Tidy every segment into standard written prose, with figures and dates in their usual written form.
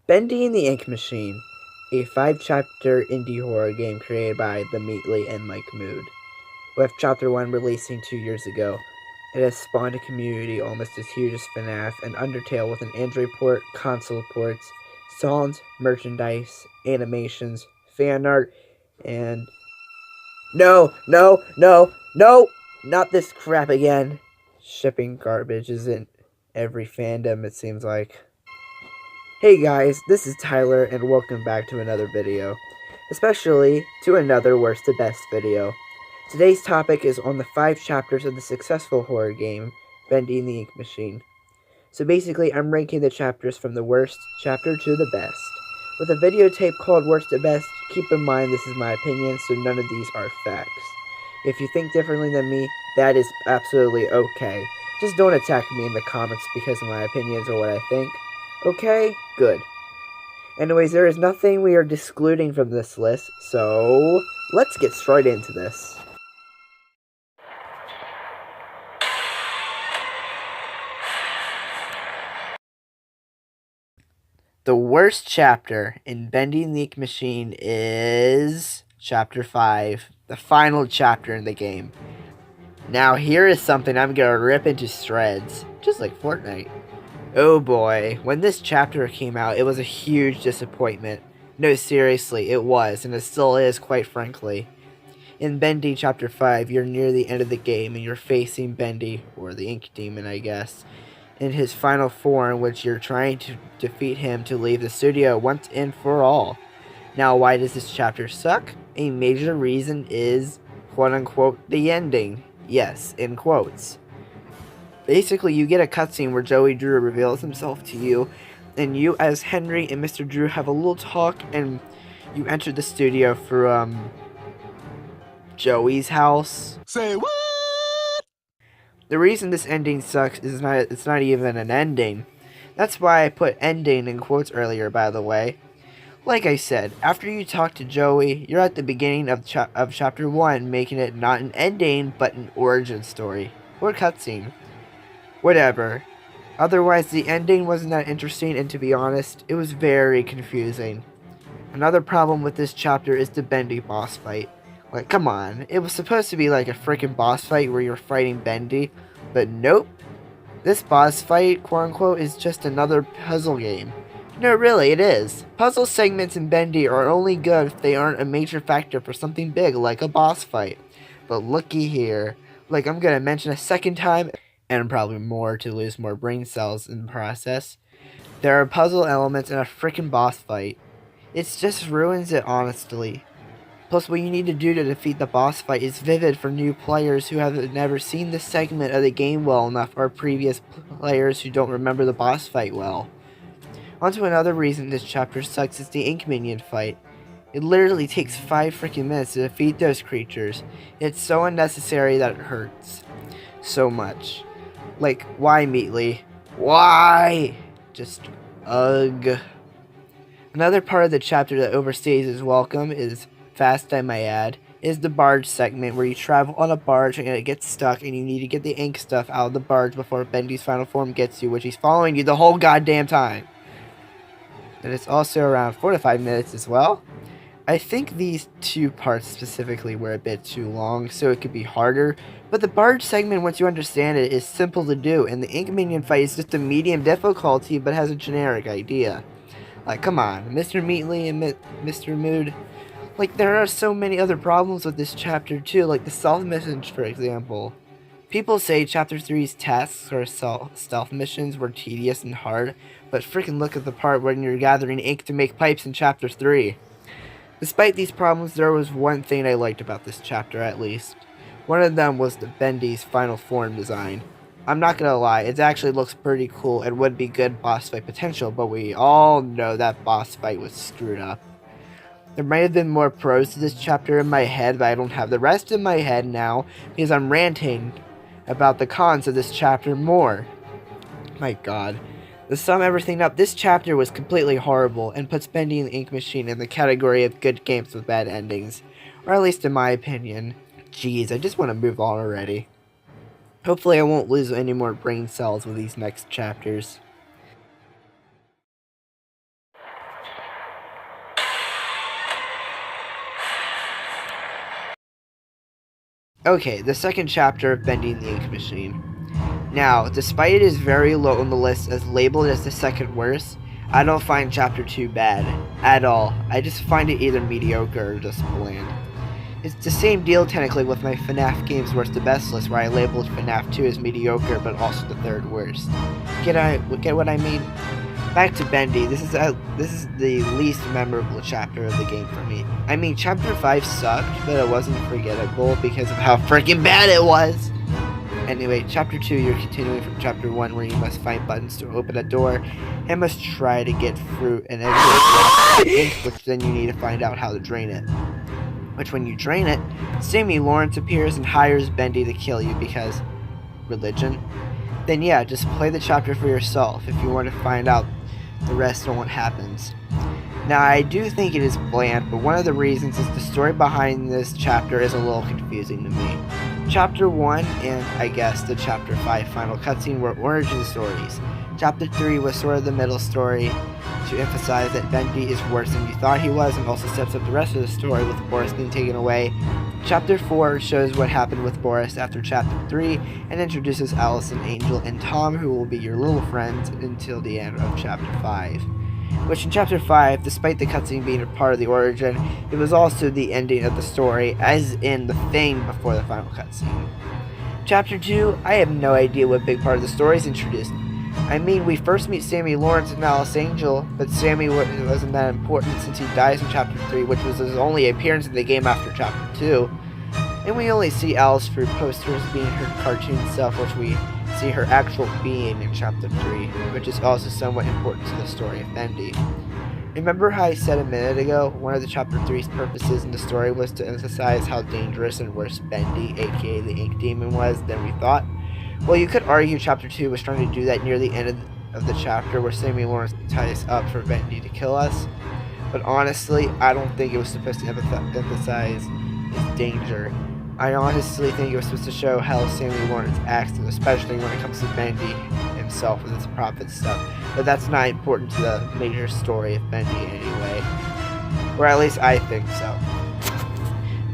Bendy and the Ink Machine, a 5-chapter indie horror game created by the Meatly and Mike Mood. With Chapter 1 releasing 2 years ago, it has spawned a community almost as huge as FNAF and Undertale with an Android port, console ports, songs, merchandise, animations, fan art, and... No! Not this crap again! Shipping garbage isn't every fandom, it seems like. Hey guys, this is Tyler, and welcome back to another video. Especially to another worst to best video. Today's topic is on the 5 chapters of the successful horror game, Bendy and the Ink Machine. So basically, I'm ranking the chapters from the worst chapter to the best. With a videotape called Worst to Best, keep in mind this is my opinion, so none of these are facts. If you think differently than me, that is absolutely okay. Just don't attack me in the comments because of my opinions or what I think. Okay? Good. Anyways, there is nothing we are excluding from this list, so let's get straight into this. The worst chapter in Bendy and the Ink Machine is Chapter 5, the final chapter in the game. Now here is something I'm gonna rip into shreds, just like Fortnite. Oh boy, when this chapter came out, it was a huge disappointment. No, seriously, it was, and it still is, quite frankly. In Bendy Chapter 5, you're near the end of the game, and you're facing Bendy, or the Ink Demon, I guess, in his final form, which you're trying to defeat him to leave the studio once and for all. Now, why does this chapter suck? A major reason is, quote-unquote, the ending. Yes, in quotes. Basically, you get a cutscene where Joey Drew reveals himself to you, and you as Henry and Mr. Drew have a little talk, and you enter the studio for, Joey's house. Say what? The reason this ending sucks is it's not even an ending. That's why I put ending in quotes earlier, by the way. Like I said, after you talk to Joey, you're at the beginning of Chapter 1, making it not an ending, but an origin story. Or cutscene. Whatever. Otherwise, the ending wasn't that interesting, and to be honest, it was very confusing. Another problem with this chapter is the Bendy boss fight. Like, come on, it was supposed to be like a freaking boss fight where you're fighting Bendy, but nope. This boss fight, quote-unquote, is just another puzzle game. No, really, it is. Puzzle segments in Bendy are only good if they aren't a major factor for something big like a boss fight. But looky here. Like I'm gonna mention a second time, and probably more to lose more brain cells in the process. There are puzzle elements in a freaking boss fight. It just ruins it, honestly. Plus, what you need to do to defeat the boss fight is vivid for new players who have never seen this segment of the game well enough, or previous players who don't remember the boss fight well. Onto another reason this chapter sucks is the Ink Minion fight. It literally takes 5 freaking minutes to defeat those creatures. It's so unnecessary that it hurts. So much. Like, why, Meatly? Why? Just, ugh. Another part of the chapter that overstays its welcome is, fast I may add, is the barge segment where you travel on a barge and it gets stuck and you need to get the ink stuff out of the barge before Bendy's final form gets you, which he's following you the whole goddamn time. And it's also around 4 to 5 minutes as well. I think these 2 parts specifically were a bit too long, so it could be harder, but the barge segment, once you understand it, is simple to do, and the Ink Minion fight is just a medium difficulty but has a generic idea. Like, come on, Mr. Meatly and Mr. Mood. Like, there are so many other problems with this chapter too, like the stealth missions, for example. People say Chapter 3's tasks or stealth missions were tedious and hard, but freaking look at the part when you're gathering ink to make pipes in Chapter 3. Despite these problems, there was one thing I liked about this chapter, at least. One of them was the Bendy's final form design. I'm not gonna lie, it actually looks pretty cool and would be good boss fight potential, but we all know that boss fight was screwed up. There might have been more pros to this chapter in my head, but I don't have the rest in my head now because I'm ranting about the cons of this chapter more. My god. To sum everything up, this chapter was completely horrible and puts Bendy and the Ink Machine in the category of good games with bad endings. Or at least in my opinion. Jeez, I just want to move on already. Hopefully I won't lose any more brain cells with these next chapters. Okay, the second chapter of Bendy the Ink Machine. Now, despite it is very low on the list as labeled as the second worst, I don't find Chapter 2 bad at all. I just find it either mediocre or just bland. It's the same deal technically with my FNAF games worst to best list, where I labeled FNAF 2 as mediocre but also the third worst. Get what I mean? Back to Bendy, this is the least memorable chapter of the game for me. I mean, Chapter 5 sucked, but it wasn't forgettable because of how freaking bad it was! Anyway, Chapter 2, you're continuing from Chapter 1, where you must find buttons to open a door, and must try to get fruit and exit ink, which then you need to find out how to drain it. Which when you drain it, Sammy Lawrence appears and hires Bendy to kill you because... religion? Then yeah, just play the chapter for yourself if you want to find out the rest on what happens. Now, I do think it is bland, but one of the reasons is the story behind this chapter is a little confusing to me. Chapter 1 and, I guess, the Chapter 5 final cutscene were origin stories. Chapter 3 was sort of the middle story to emphasize that Bendy is worse than you thought he was and also steps up the rest of the story with Boris being taken away. Chapter 4 shows what happened with Boris after Chapter 3 and introduces Allison, Angel, and Tom, who will be your little friends until the end of Chapter 5. Which in Chapter 5, despite the cutscene being a part of the origin, it was also the ending of the story, as in the thing before the final cutscene. Chapter 2, I have no idea what big part of the story is introduced. I mean, we first meet Sammy Lawrence and Alice Angel, but Sammy wasn't that important since he dies in Chapter 3, which was his only appearance in the game after Chapter 2. And we only see Alice through posters being her cartoon self, which we see her actual being in Chapter 3, which is also somewhat important to the story of Bendy. Remember how I said a minute ago, one of the Chapter 3's purposes in the story was to emphasize how dangerous and worse Bendy, aka the Ink Demon, was than we thought? Well, you could argue Chapter 2 was trying to do that near the end of the chapter where Sammy Lawrence ties up for Bendy to kill us. But honestly, I don't think it was supposed to emphasize his danger. I honestly think it was supposed to show how Sammy Lawrence acts, especially when it comes to Bendy himself with his prophet stuff. But that's not important to the major story of Bendy anyway. Or at least I think so.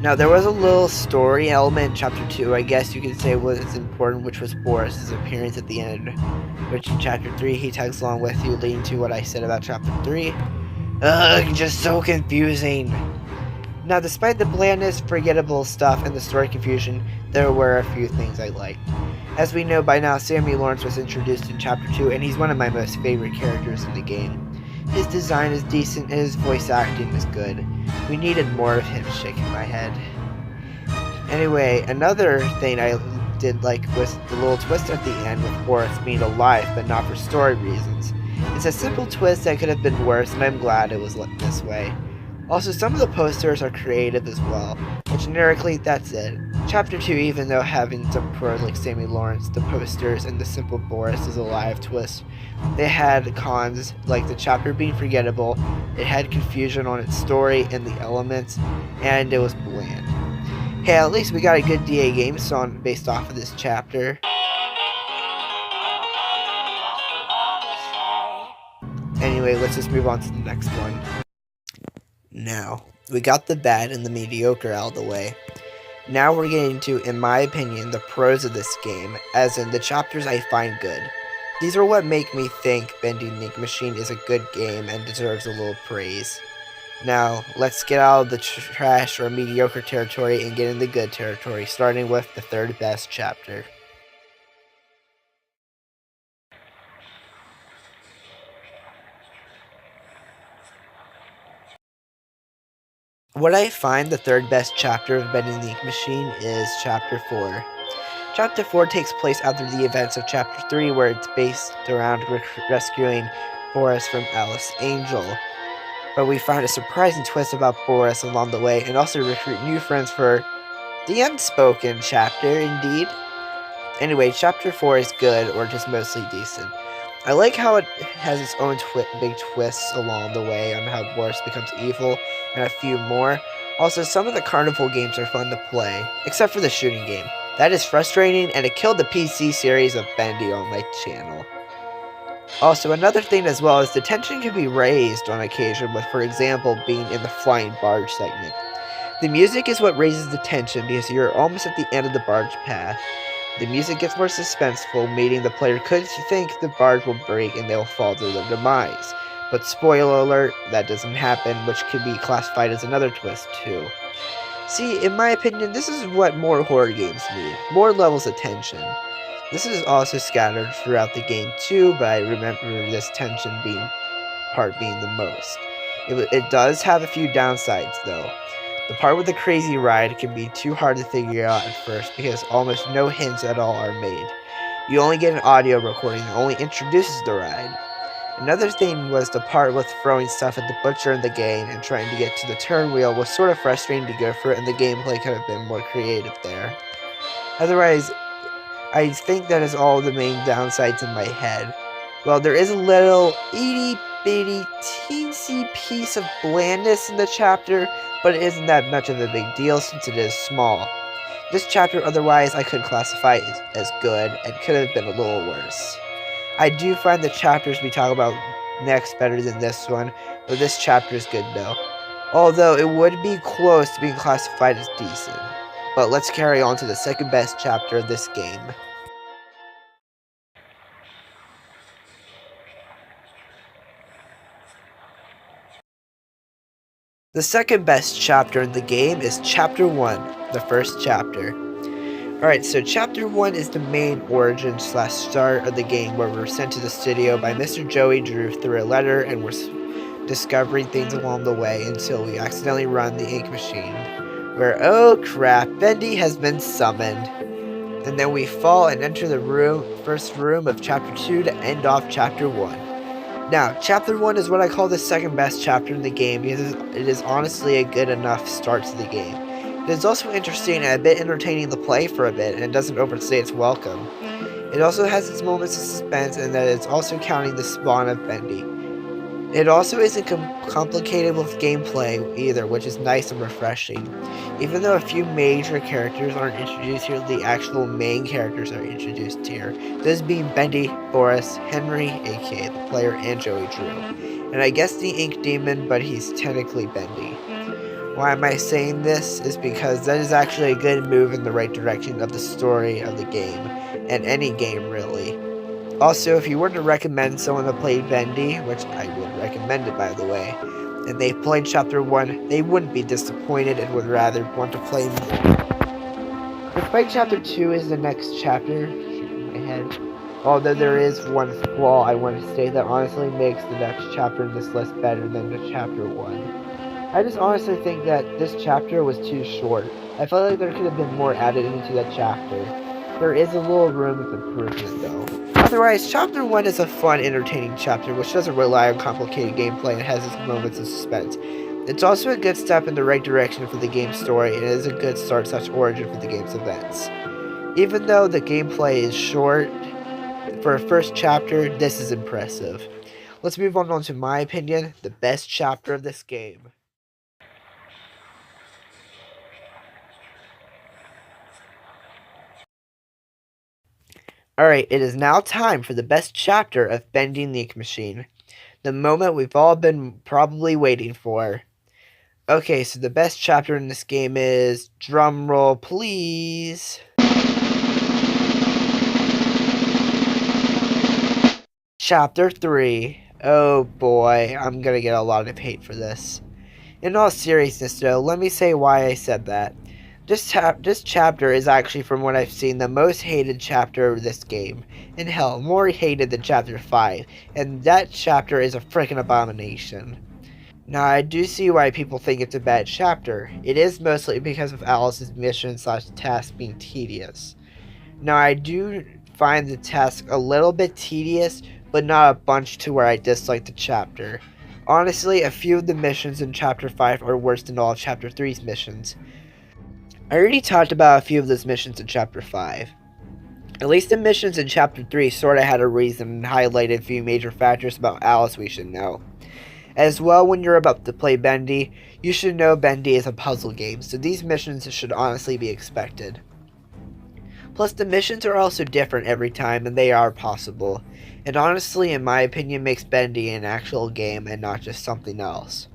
Now, there was a little story element in Chapter 2, I guess you could say was important, which was Boris' appearance at the end, which in Chapter 3 he tags along with you, leading to what I said about Chapter 3. Ugh, just so confusing. Now, despite the blandness, forgettable stuff, and the story confusion, there were a few things I liked. As we know by now, Sammy Lawrence was introduced in Chapter 2, and he's one of my most favorite characters in the game. His design is decent, and his voice acting is good. We needed more of him shaking my head. Anyway, another thing I did like was the little twist at the end with Boris being alive, but not for story reasons. It's a simple twist that could have been worse, and I'm glad it was this way. Also, some of the posters are creative as well, but generically, that's it. Chapter 2, even though having some pros like Sammy Lawrence, the posters, and the simple Boris is alive twist, they had cons like the chapter being forgettable, it had confusion on its story and the elements, and it was bland. Hey, at least we got a good DA game song based off of this chapter. Anyway, let's just move on to the next one. Now, we got the bad and the mediocre out of the way. Now we're getting to, in my opinion, the pros of this game, as in the chapters I find good. These are what make me think Bendy the Ink Machine is a good game and deserves a little praise. Now, let's get out of the trash or mediocre territory and get in the good territory, starting with the third best chapter. What I find the third best chapter of Bendy the Ink Machine is Chapter 4. Chapter 4 takes place after the events of Chapter 3, where it's based around rescuing Boris from Alice Angel. But we find a surprising twist about Boris along the way, and also recruit new friends for the unspoken chapter, indeed. Anyway, Chapter 4 is good, or just mostly decent. I like how it has its own big twists along the way on how Boris becomes evil, and a few more. Also, some of the carnival games are fun to play, except for the shooting game. That is frustrating, and it killed the PC series of Bendy on my channel. Also, another thing as well is the tension can be raised on occasion with, for example, being in the flying barge segment. The music is what raises the tension because you're almost at the end of the barge path. The music gets more suspenseful, meaning the player could think the barge will break and they will fall to their demise. But spoiler alert, that doesn't happen, which could be classified as another twist too. See, in my opinion, this is what more horror games need. More levels of tension. This is also scattered throughout the game too, but I remember this tension being the most. It does have a few downsides though. The part with the crazy ride can be too hard to figure out at first because almost no hints at all are made. You only get an audio recording that only introduces the ride. Another thing was the part with throwing stuff at the butcher in the game and trying to get to the turn wheel was sort of frustrating to go for, and the gameplay could have been more creative there. Otherwise, I think that is all the main downsides in my head. Well, there is a little itty bitty teensy piece of blandness in the chapter, but it isn't that much of a big deal since it is small. This chapter otherwise I could classify as good and could have been a little worse. I do find the chapters we talk about next better than this one, but this chapter is good though. Although it would be close to being classified as decent. But let's carry on to the second best chapter of this game. The second best chapter in the game is Chapter 1, the first chapter. Alright, so Chapter 1 is the main origin / start of the game where we're sent to the studio by Mr. Joey Drew through a letter and we're discovering things along the way until we accidentally run the ink machine. Where, oh crap, Bendy has been summoned. And then we fall and enter the first room of Chapter 2 to end off Chapter 1. Now, Chapter 1 is what I call the second best chapter in the game because it is honestly a good enough start to the game. It is also interesting and a bit entertaining to play for a bit, and it doesn't overstay its welcome. It also has its moments of suspense, and that it's also counting the spawn of Bendy. It also isn't complicated with gameplay either, which is nice and refreshing. Even though a few major characters aren't introduced here, the actual main characters are introduced here. Those being Bendy, Boris, Henry, aka the player, and Joey Drew. And I guess the Ink Demon, but he's technically Bendy. Why am I saying this? Is because that is actually a good move in the right direction of the story of the game, and any game really. Also, if you were to recommend someone to play Bendy, which I would recommend it by the way, and they played Chapter 1, they wouldn't be disappointed and would rather want to play more. Despite Chapter 2 is the next chapter, in my head, although there is one flaw I want to say that honestly makes the next chapter in this list better than the Chapter 1. I just honestly think that this chapter was too short. I felt like there could have been more added into that chapter. There is a little room of improvement though. Otherwise, Chapter 1 is a fun, entertaining chapter which doesn't rely on complicated gameplay and has its moments of suspense. It's also a good step in the right direction for the game's story and it is a good start / origin for the game's events. Even though the gameplay is short, for a first chapter, this is impressive. Let's move on to my opinion, the best chapter of this game. Alright, it is now time for the best chapter of Bendy the Ink Machine. The moment we've all been probably waiting for. Okay, so the best chapter in this game is... drumroll please. Chapter 3. Oh boy, I'm gonna get a lot of hate for this. In all seriousness though, let me say why I said that. This chapter is actually, from what I've seen, the most hated chapter of this game. And hell, more hated than Chapter 5. And that chapter is a freaking abomination. Now, I do see why people think it's a bad chapter. It is mostly because of Alice's mission / task being tedious. Now, I do find the task a little bit tedious, but not a bunch to where I dislike the chapter. Honestly, a few of the missions in Chapter 5 are worse than all of Chapter 3's missions. I already talked about a few of those missions in Chapter 5. At least the missions in Chapter 3 sorta had a reason and highlighted a few major factors about Alice we should know. As well, when you're about to play Bendy, you should know Bendy is a puzzle game, so these missions should honestly be expected. Plus, the missions are also different every time, and they are possible. And honestly, in my opinion, makes Bendy an actual game and not just something else.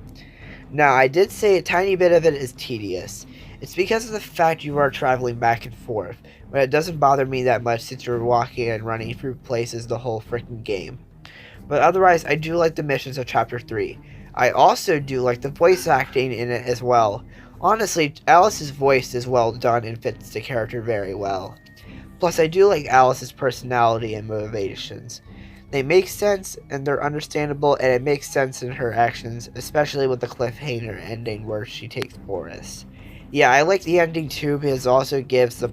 Now, I did say a tiny bit of it is tedious. It's because of the fact you are traveling back and forth, but it doesn't bother me that much since you're walking and running through places the whole freaking game. But otherwise, I do like the missions of Chapter 3. I also do like the voice acting in it as well. Honestly, Alice's voice is well done and fits the character very well. Plus, I do like Alice's personality and motivations. They make sense and they're understandable, and it makes sense in her actions, especially with the cliffhanger ending where she takes Boris. Yeah, I like the ending too because it also gives the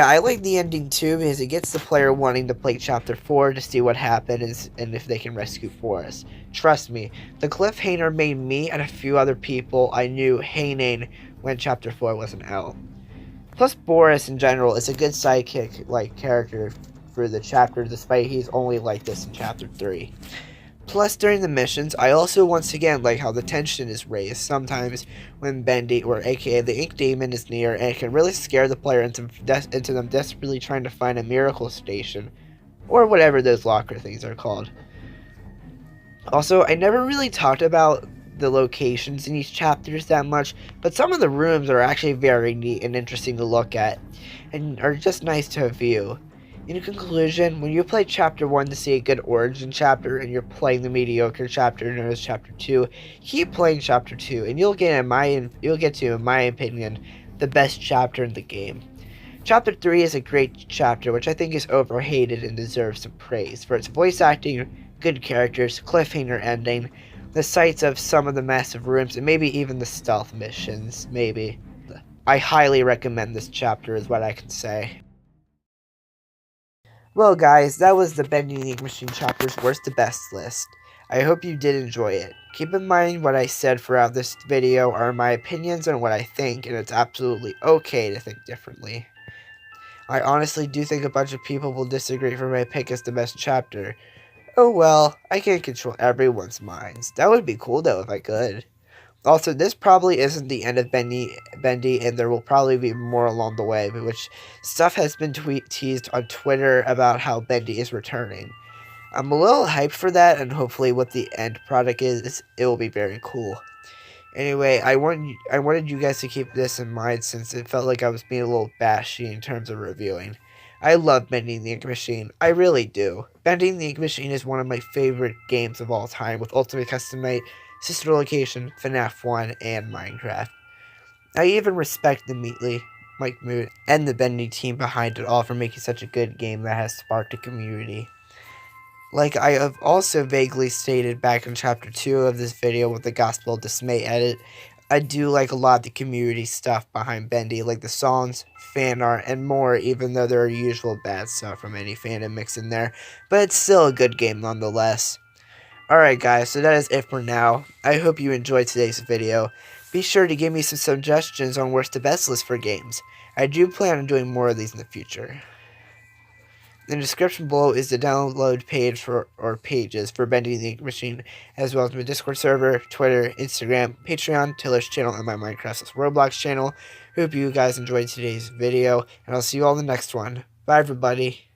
I like the ending too because it gets the player wanting to play Chapter 4 to see what happens and if they can rescue Boris. Trust me, the cliffhanger made me and a few other people I knew hating when Chapter 4 wasn't out. Plus, Boris in general is a good sidekick like character for the chapter, despite he's only like this in Chapter 3. Plus, during the missions, I also once again like how the tension is raised sometimes when Bendy, or aka the Ink Demon, is near, and it can really scare the player into them desperately trying to find a miracle station, or whatever those locker things are called. Also, I never really talked about the locations in each chapters that much, but some of the rooms are actually very neat and interesting to look at, and are just nice to view. In conclusion, when you play Chapter 1 to see a good origin chapter, and you're playing the mediocre chapter known as Chapter 2, keep playing Chapter 2, and you'll get, in my opinion, the best chapter in the game. Chapter 3 is a great chapter, which I think is overhated and deserves some praise for its voice acting, good characters, cliffhanger ending, the sights of some of the massive rooms, and maybe even the stealth missions, maybe. I highly recommend this chapter is what I can say. Well guys, that was the Bendy the Ink Machine chapter's worst to best list. I hope you did enjoy it. Keep in mind what I said throughout this video are my opinions on what I think, and it's absolutely okay to think differently. I honestly do think a bunch of people will disagree for my pick as the best chapter. Oh well, I can't control everyone's minds. That would be cool though if I could. Also, this probably isn't the end of Bendy, and there will probably be more along the way, which stuff has been teased on Twitter about how Bendy is returning. I'm a little hyped for that, and hopefully what the end product is, it will be very cool. Anyway, I wanted you guys to keep this in mind since it felt like I was being a little bashy in terms of reviewing. I love Bending the Ink Machine. I really do. Bending the Ink Machine is one of my favorite games of all time, with Ultimate Custom Night, Sister Location, FNAF 1, and Minecraft. I even respect the Meatly, Mike Mood, and the Bendy team behind it all for making such a good game that has sparked a community. Like I have also vaguely stated back in Chapter 2 of this video with the Gospel of Dismay edit, I do like a lot of the community stuff behind Bendy, like the songs, fan art, and more, even though there are usual bad stuff from any fandom mixed in there, but it's still a good game nonetheless. Alright guys, so that is it for now. I hope you enjoyed today's video. Be sure to give me some suggestions on worst to best list for games. I do plan on doing more of these in the future. In the description below is the download page or pages for Bendy the Ink Machine, as well as my Discord server, Twitter, Instagram, Patreon, Tiller's channel, and my Minecraft Roblox channel. Hope you guys enjoyed today's video, and I'll see you all in the next one. Bye everybody.